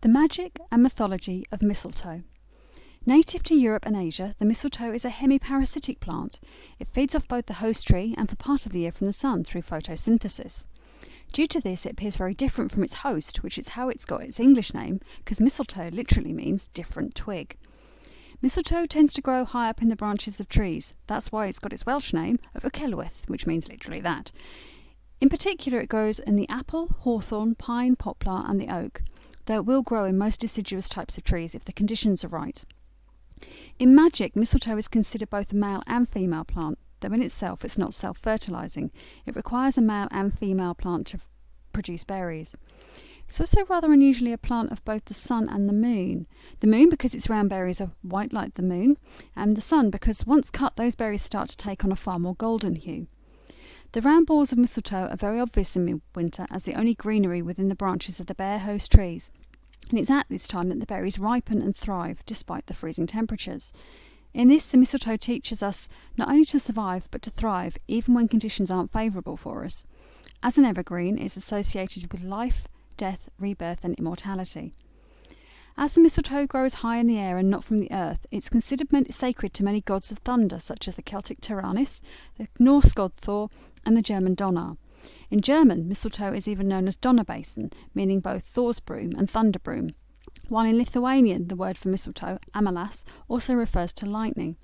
The magic and mythology of mistletoe. Native to Europe and Asia, the mistletoe is a hemiparasitic plant. It feeds off both the host tree and for part of the year from the sun through photosynthesis. Due to this, it appears very different from its host, which is how it's got its English name, because mistletoe literally means different twig. Mistletoe tends to grow high up in the branches of trees. That's why it's got its Welsh name of Ukelwyth, which means literally that. In particular, it grows in the apple, hawthorn, pine, poplar and the oak, though it will grow in most deciduous types of trees if the conditions are right. In magic, mistletoe is considered both a male and female plant, though in itself it's not self-fertilising. It requires a male and female plant to produce berries. It's also rather unusually a plant of both the sun and the moon. The moon because its round berries are white like the moon, and the sun because once cut those berries start to take on a far more golden hue. The round balls of mistletoe are very obvious in midwinter as the only greenery within the branches of the bare host trees, and it's at this time that the berries ripen and thrive despite the freezing temperatures. In this, the mistletoe teaches us not only to survive but to thrive even when conditions aren't favourable for us. As an evergreen, it's associated with life, death, rebirth and immortality. As the mistletoe grows high in the air and not from the earth, it's considered sacred to many gods of thunder such as the Celtic Taranis, the Norse god Thor and the German Donner. In German, mistletoe is even known as Donnerbasen, meaning both Thor's broom and thunder broom, while in Lithuanian the word for mistletoe, amalas, also refers to lightning.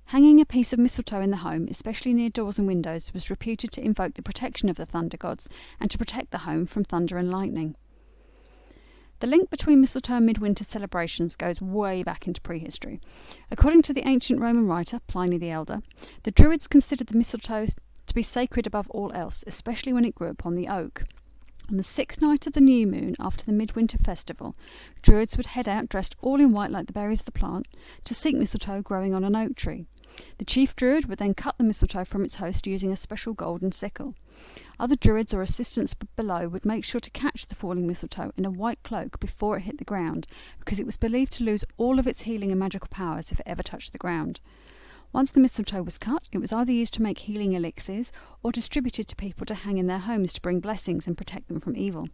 Hanging a piece of mistletoe in the home, especially near doors and windows, was reputed to invoke the protection of the thunder gods and to protect the home from thunder and lightning. The link between mistletoe and midwinter celebrations goes way back into prehistory. According to the ancient Roman writer Pliny the Elder, the Druids considered the mistletoe to be sacred above all else, especially when it grew upon the oak. On the 6th night of the new moon after the midwinter festival, Druids would head out dressed all in white like the berries of the plant to seek mistletoe growing on an oak tree. The chief Druid would then cut the mistletoe from its host using a special golden sickle. Other Druids or assistants below would make sure to catch the falling mistletoe in a white cloak before it hit the ground, because it was believed to lose all of its healing and magical powers if it ever touched the ground. Once the mistletoe was cut, it was either used to make healing elixirs or distributed to people to hang in their homes to bring blessings and protect them from evil.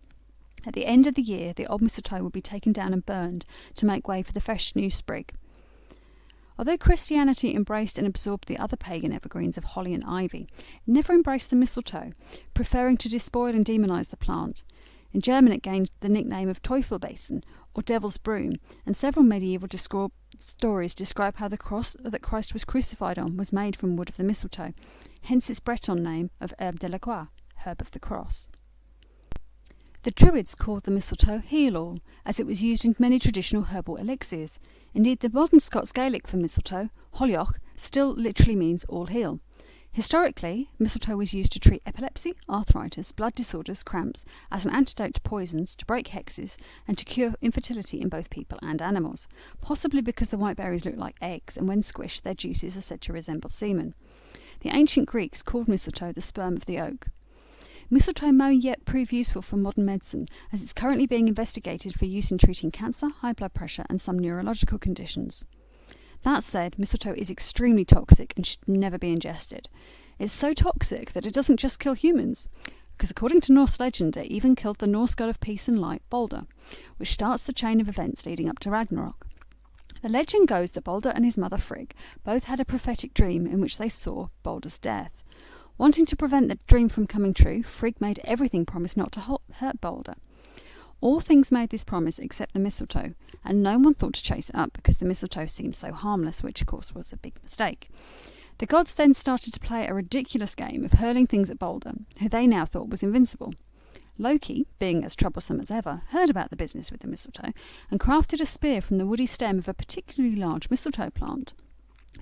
At the end of the year, the old mistletoe would be taken down and burned to make way for the fresh new sprig. Although Christianity embraced and absorbed the other pagan evergreens of holly and ivy, it never embraced the mistletoe, preferring to despoil and demonise the plant. In German it gained the nickname of Teufelbasen, or Devil's Broom, and several medieval stories describe how the cross that Christ was crucified on was made from wood of the mistletoe, hence its Breton name of Herbe de la Croix, herb of the cross. The Druids called the mistletoe heal-all, as it was used in many traditional herbal elixirs. Indeed, the modern Scots Gaelic for mistletoe, holioch, still literally means all heal. Historically, mistletoe was used to treat epilepsy, arthritis, blood disorders, cramps, as an antidote to poisons, to break hexes, and to cure infertility in both people and animals, possibly because the white berries look like eggs, and when squished, their juices are said to resemble semen. The ancient Greeks called mistletoe the sperm of the oak. Mistletoe may yet prove useful for modern medicine, as it's currently being investigated for use in treating cancer, high blood pressure, and some neurological conditions. That said, mistletoe is extremely toxic and should never be ingested. It's so toxic that it doesn't just kill humans, because according to Norse legend, it even killed the Norse god of peace and light, Balder, which starts the chain of events leading up to Ragnarok. The legend goes that Balder and his mother Frigg both had a prophetic dream in which they saw Balder's death. Wanting to prevent the dream from coming true, Frigg made everything promise not to hurt Balder. All things made this promise except the mistletoe, and no one thought to chase it up because the mistletoe seemed so harmless, which of course was a big mistake. The gods then started to play a ridiculous game of hurling things at Balder, who they now thought was invincible. Loki, being as troublesome as ever, heard about the business with the mistletoe and crafted a spear from the woody stem of a particularly large mistletoe plant.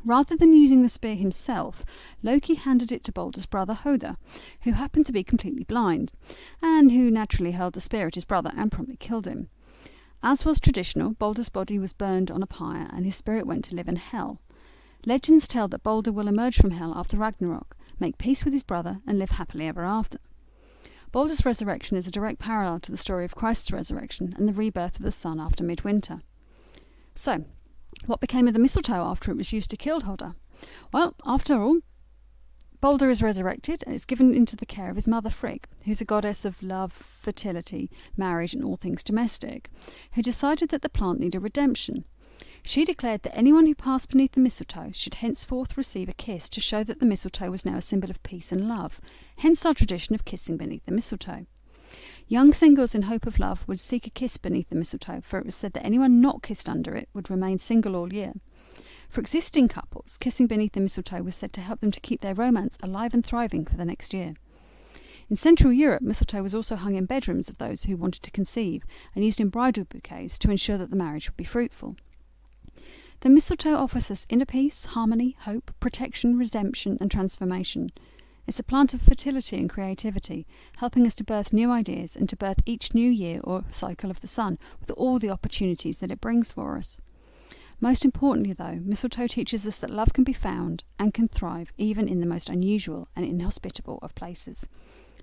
Rather than using the spear himself, Loki handed it to Balder's brother Hoder, who happened to be completely blind, and who naturally hurled the spear at his brother and promptly killed him. As was traditional, Balder's body was burned on a pyre and his spirit went to live in hell. Legends tell that Balder will emerge from hell after Ragnarok, make peace with his brother and live happily ever after. Balder's resurrection is a direct parallel to the story of Christ's resurrection and the rebirth of the sun after midwinter. So, what became of the mistletoe after it was used to kill Hoder? Well, after all, Balder is resurrected and is given into the care of his mother Frigg, who's a goddess of love, fertility, marriage and all things domestic, who decided that the plant needed redemption. She declared that anyone who passed beneath the mistletoe should henceforth receive a kiss to show that the mistletoe was now a symbol of peace and love, hence our tradition of kissing beneath the mistletoe. Young singles in hope of love would seek a kiss beneath the mistletoe, for it was said that anyone not kissed under it would remain single all year. For existing couples, kissing beneath the mistletoe was said to help them to keep their romance alive and thriving for the next year. In Central Europe, mistletoe was also hung in bedrooms of those who wanted to conceive and used in bridal bouquets to ensure that the marriage would be fruitful. The mistletoe offers us inner peace, harmony, hope, protection, redemption and transformation. It's a plant of fertility and creativity, helping us to birth new ideas and to birth each new year or cycle of the sun with all the opportunities that it brings for us. Most importantly though, mistletoe teaches us that love can be found and can thrive even in the most unusual and inhospitable of places.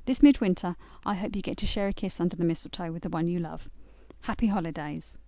This midwinter, I hope you get to share a kiss under the mistletoe with the one you love. Happy holidays!